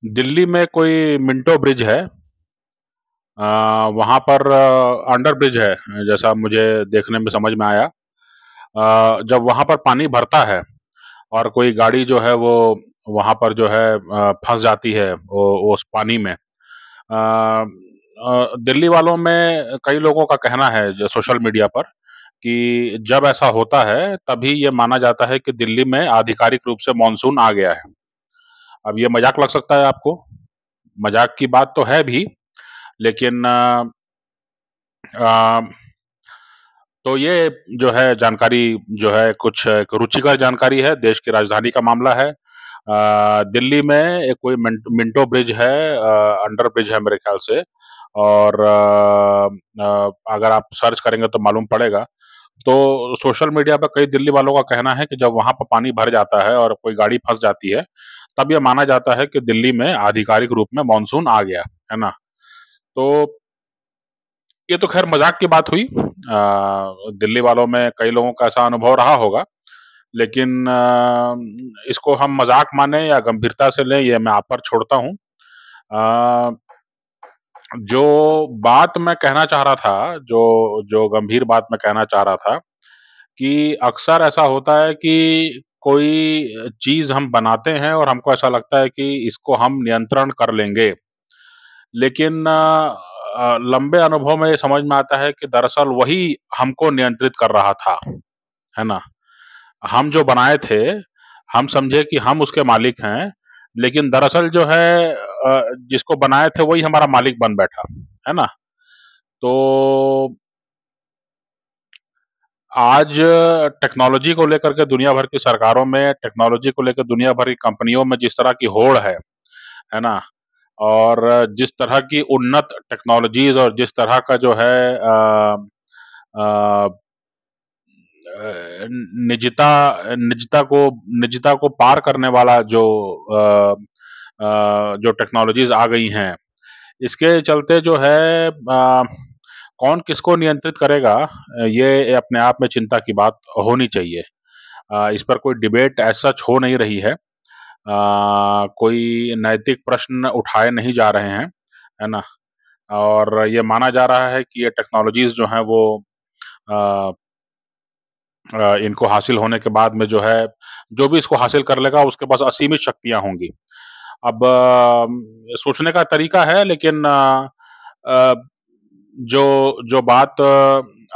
दिल्ली में कोई Minto bridge है। वहाँ पर अंडर ब्रिज है, जैसा मुझे देखने में समझ में आया। जब वहाँ पर पानी भरता है और कोई गाड़ी जो है वो वहाँ पर जो है फंस जाती है वो उस पानी में। दिल्ली वालों में कई लोगों का कहना है जो सोशल मीडिया पर कि जब ऐसा होता है तभी ये माना जाता है कि दिल्ली में आधिकारिक रूप से मानसून आ गया है। अब ये मजाक लग सकता है आपको, मजाक की बात तो है भी, लेकिन अ, तो ये जो है जानकारी जो है कुछ एक रुचिकर जानकारी है। देश की राजधानी का मामला है। दिल्ली में एक कोई मिंटो ब्रिज है, अंडर ब्रिज है मेरे ख्याल से। और अगर आप सर्च करेंगे तो मालूम पड़ेगा। तो सोशल मीडिया पर कई दिल्ली वालों का कहना है कि जब वहां पर पानी भर जाता है और कोई गाड़ी फंस जाती है, तब यह माना जाता है कि दिल्ली में आधिकारिक रूप में मानसून आ गया है ना। तो ये तो खैर मजाक की बात हुई। दिल्ली वालों में कई लोगों का ऐसा अनुभव रहा होगा, लेकिन इसको हम मजाक माने या गंभीरता से लें, ये मैं आप पर छोड़ता हूँ। अ, जो बात मैं कहना चाह रहा था, जो जो गंभीर बात मैं कहना चाह रहा था कि अक्सर ऐसा होता है कि कोई चीज हम बनाते हैं और हमको ऐसा लगता है कि इसको हम नियंत्रण कर लेंगे, लेकिन लंबे अनुभव में ये समझ में आता है कि दरअसल वही हमको नियंत्रित कर रहा था, है ना। हम जो बनाए थे, हम समझे कि हम उसके मालिक हैं, लेकिन दरअसल जो है जिसको बनाए थे वही हमारा मालिक बन बैठा, है ना। तो आज टेक्नोलॉजी को लेकर के दुनिया भर की सरकारों में, टेक्नोलॉजी को लेकर दुनिया भर की कंपनियों में जिस तरह की होड़ है ना। और जिस तरह की उन्नत टेक्नोलॉजीज और जिस तरह का जो है अ, निजता निजता को पार करने वाला जो टेक्नोलॉजीज आ गई हैं, इसके चलते जो है कौन किसको नियंत्रित करेगा, ये अपने आप में चिंता की बात होनी चाहिए। इस पर कोई डिबेट एज सच हो नहीं रही है। कोई नैतिक प्रश्न उठाए नहीं जा रहे हैं, है ना। और ये माना जा रहा है कि ये टेक्नोलॉजीज जो हैं वो अ, इनको हासिल होने के बाद में जो है, जो भी इसको हासिल कर लेगा उसके पास असीमित शक्तियां होंगी। अब सोचने का तरीका है, लेकिन अ, जो जो बात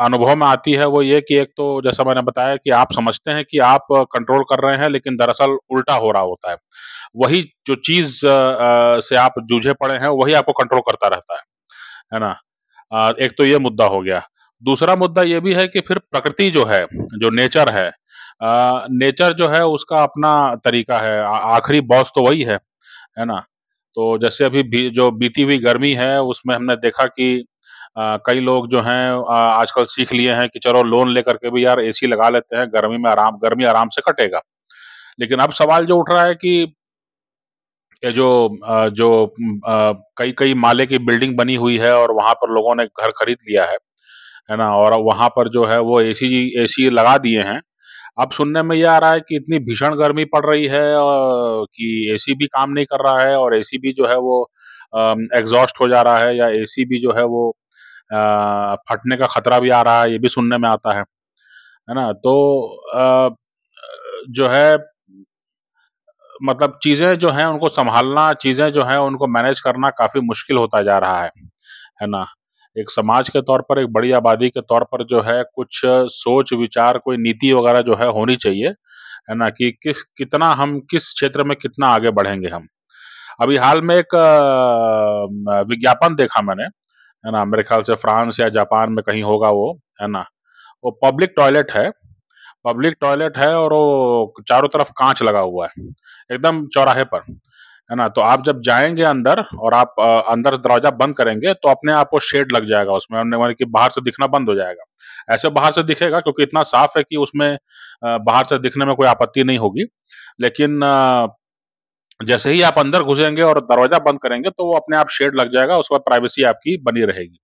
अनुभव में आती है वो ये कि एक तो जैसा मैंने बताया कि आप समझते हैं कि आप कंट्रोल कर रहे हैं, लेकिन दरअसल उल्टा हो रहा होता है। वही जो चीज से आप जूझे पड़े हैं वही आपको कंट्रोल करता रहता है ना। एक तो ये मुद्दा हो गया। दूसरा मुद्दा ये भी है कि फिर प्रकृति जो है, जो नेचर है, नेचर जो है उसका अपना तरीका है। आखिरी बॉस तो वही है ना। तो जैसे अभी भी जो बीती हुई गर्मी है उसमें हमने देखा कि कई लोग जो हैं आजकल सीख लिए हैं कि चलो लोन लेकर के भी यार एसी लगा लेते हैं, गर्मी आराम से कटेगा। लेकिन अब सवाल जो उठ रहा है कि ये जो कई कई माले की बिल्डिंग बनी हुई है और वहां पर लोगों ने घर खरीद लिया है ना। और वहां पर जो है वो एसी एसी लगा दिए हैं। अब सुनने में ये आ रहा है कि इतनी भीषण गर्मी पड़ रही है कि एसी भी काम नहीं कर रहा है, और एसी भी जो है वो एग्जॉस्ट हो जा रहा है, या एसी भी जो है वो फटने का खतरा भी आ रहा है, ये भी सुनने में आता है ना। तो अ, जो है मतलब चीज़ें जो हैं उनको सँभालना, चीज़ें जो हैं उनको मैनेज करना काफ़ी मुश्किल होता जा रहा है ना? एक समाज के तौर पर, एक बड़ी आबादी के तौर पर जो है कुछ सोच विचार, कोई नीति वग़ैरह जो है होनी चाहिए, है ना? कि किस क्षेत्र में कितना आगे बढ़ेंगे हम। अभी हाल में एक विज्ञापन देखा मैंने, है ना? मेरे ख़्याल से फ्रांस या जापान में कहीं होगा वो, है ना? वो पब्लिक टॉयलेट है और वो चारों तरफ कांच लगा हुआ है, एकदम चौराहे पर, है ना। तो आप जब जाएंगे अंदर और आप अंदर दरवाजा बंद करेंगे तो अपने आप को शेड लग जाएगा उसमें, माने कि बाहर से दिखना बंद हो जाएगा। ऐसे बाहर से दिखेगा क्योंकि इतना साफ है कि उसमें बाहर से दिखने में कोई आपत्ति नहीं होगी। लेकिन जैसे ही आप अंदर घुसेंगे और दरवाजा बंद करेंगे तो वो अपने आप शेड लग जाएगा, उसके बाद प्राइवेसी आपकी बनी रहेगी।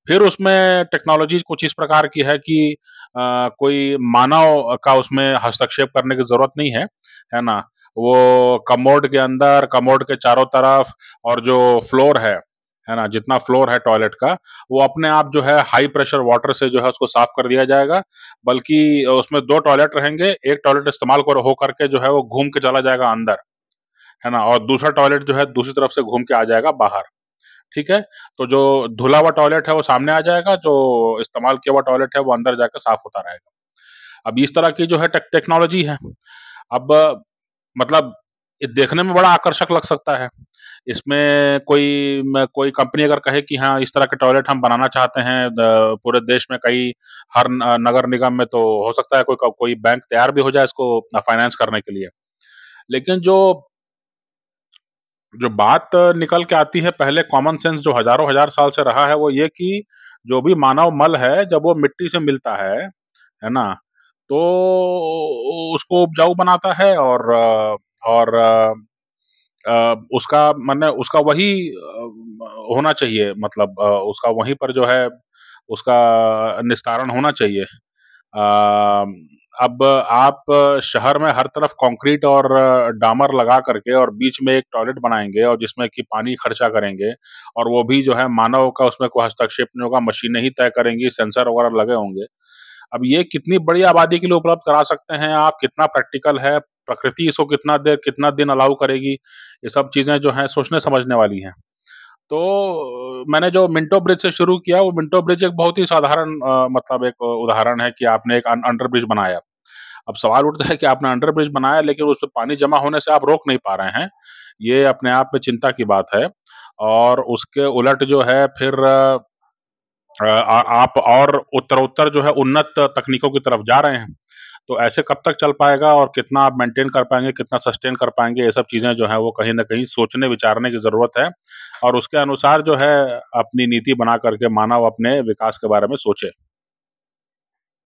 फिर उसमें टेक्नोलॉजी कुछ इस प्रकार की है कि कोई मानव का उसमें हस्तक्षेप करने की ज़रूरत नहीं है ना? वो कमोड के अंदर, कमोड के चारों तरफ और जो फ्लोर है ना? जितना फ्लोर है टॉयलेट का, वो अपने आप जो है हाई प्रेशर वाटर से जो है उसको साफ कर दिया जाएगा। बल्कि उसमें 2 टॉयलेट रहेंगे, एक टॉयलेट इस्तेमाल कर हो करके जो है वो घूम के चला जाएगा अंदर, है ना? और दूसरा टॉयलेट जो है दूसरी तरफ से घूम के आ जाएगा बाहर। ठीक है? तो जो धुला हुआ टॉयलेट है वो सामने आ जाएगा, जो इस्तेमाल किया हुआ टॉयलेट है वो अंदर जाके साफ होता रहेगा। अब इस तरह की जो है टेक्नोलॉजी है। अब मतलब ये देखने में बड़ा आकर्षक लग सकता है। इसमें कोई कंपनी अगर कहे कि हाँ, इस तरह के टॉयलेट हम बनाना चाहते हैं पूरे देश में कई हर नगर निगम में, तो हो सकता है कोई बैंक तैयार भी हो जाए इसको फाइनेंस करने के लिए। लेकिन जो जो बात निकल के आती है पहले कॉमन सेंस जो हज़ारों हजार साल से रहा है वो ये कि जो भी मानव मल है जब वो मिट्टी से मिलता है ना? तो उसको उपजाऊ बनाता है और उसका माने उसका वही होना चाहिए, मतलब उसका वहीं पर जो है उसका निस्तारण होना चाहिए। अब आप शहर में हर तरफ कंक्रीट और डामर लगा करके और बीच में एक टॉयलेट बनाएँगे और जिसमें कि पानी खर्चा करेंगे और वो भी जो है मानव का उसमें कोई हस्तक्षेप नहीं होगा, मशीनें ही तय करेंगी, सेंसर वगैरह लगे होंगे। अब ये कितनी बड़ी आबादी के लिए उपलब्ध करा सकते हैं आप, कितना प्रैक्टिकल है, प्रकृति इसको कितना दिन अलाउ करेगी, ये सब चीज़ें जो हैं सोचने समझने वाली हैं। तो मैंने जो मिंटो ब्रिज से शुरू किया, वो मिंटो ब्रिज एक बहुत ही साधारण मतलब एक उदाहरण है कि आपने एक अंडर ब्रिज बनाया। अब सवाल उठता है कि आपने अंडर ब्रिज बनाया लेकिन उसमें पानी जमा होने से आप रोक नहीं पा रहे हैं। ये अपने आप में चिंता की बात है और उसके उलट जो है फिर आप और उत्तरोत्तर जो है उन्नत तकनीकों की तरफ जा रहे हैं। तो ऐसे कब तक चल पाएगा और कितना आप मेंटेन कर पाएँगे, कितना सस्टेन कर पाएँगे, ये सब चीज़ें जो हैं वो कहीं न कहीं सोचने विचारने की ज़रूरत है और उसके अनुसार जो है अपनी नीति बना कर के मानव अपने विकास के बारे में सोचे।